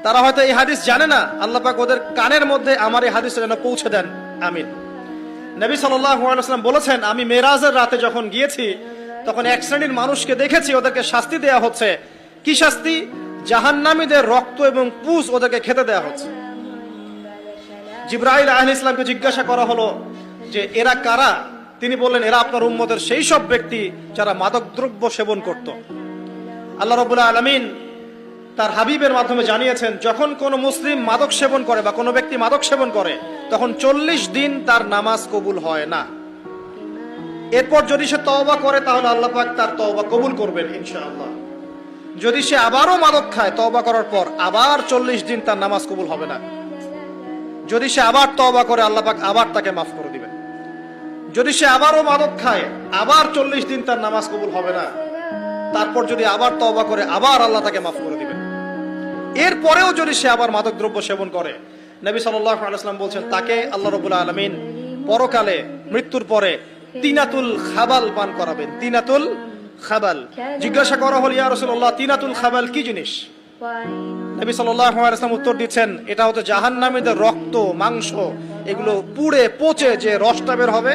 তারা হয়তো এই হাদিস জানে না, আল্লাহ পাক ওদের কানের মধ্যে আমার এই হাদিসটা যেন পৌঁছে দেন, আমিন। নবী সাল্লাল্লাহু আলাইহি ওয়াসাল্লাম বলেছেন, আমি মেরাজের রাতে যখন গিয়েছি তখন এক শ্রেণীর মানুষকে দেখেছি, ওদেরকে শাস্তি দেয়া হচ্ছে। কি শাস্তি? জাহান্নামীদের রক্ত এবং পুঁজ ওদেরকে খেতে দেয়া হচ্ছে। জিবরাইল আলাইহিস সালামকে জিজ্ঞাসা করা হলো যে এরা কারা? তিনি বললেন, এরা আপনার উম্মতের সেই সব ব্যক্তি যারা মাদকদ্রব্য সেবন করত। আল্লাহ রাব্বুল আলামিন তার হাবিবের মাধ্যমে জানিয়েছেন, যখন কোনো মুসলিম মাদক সেবন করে বা কোনো ব্যক্তি মাদক সেবন করে তখন 40 দিন তার নামাজ কবুল হয় না। এরপর যদি সে তওবা করে তাহলে আল্লাহ পাক তার তওবা কবুল করবেন ইনশাআল্লাহ। যদি সে আবারও মাদক খায় তওবা করার পর, আবার 40 দিন তার নামাজ কবুল হবে না। যদি সে আবার তওবা করে আল্লাহ পাক আবার তাকে মাফ করে দিবেন। যদি সে আবারও মাদক খায়, আবার 40 দিন তার নামাজ কবুল হবে না। তারপর যদি আবার তওবা করে, আবার আল্লাহ তাকে মাফ করে দিবেন। এরপরেও যদি সে আবার মাদক দ্রব্য সেবন করে, নবী সাল্লাল্লাহু আলাইহি ওয়াসাল্লাম বলছেন, তাকে আল্লাহ রাব্বুল আলামিন পরকালে মৃত্যুর পরে তিনাতুল খাবাল পান করাবেন। তিনাতুল খাবাল। জিজ্ঞাসা করা হল, ইয়া রাসূলুল্লাহ, তিনাতুল খাবাল কি জিনিস? নবী সাল্লাল্লাহু আলাইহি ওয়াসাল্লাম উত্তর দিচ্ছেন, এটা হচ্ছে জাহান্নামীদের রক্ত, মাংস, এগুলো পুড়ে পচে যে রসটা বের হবে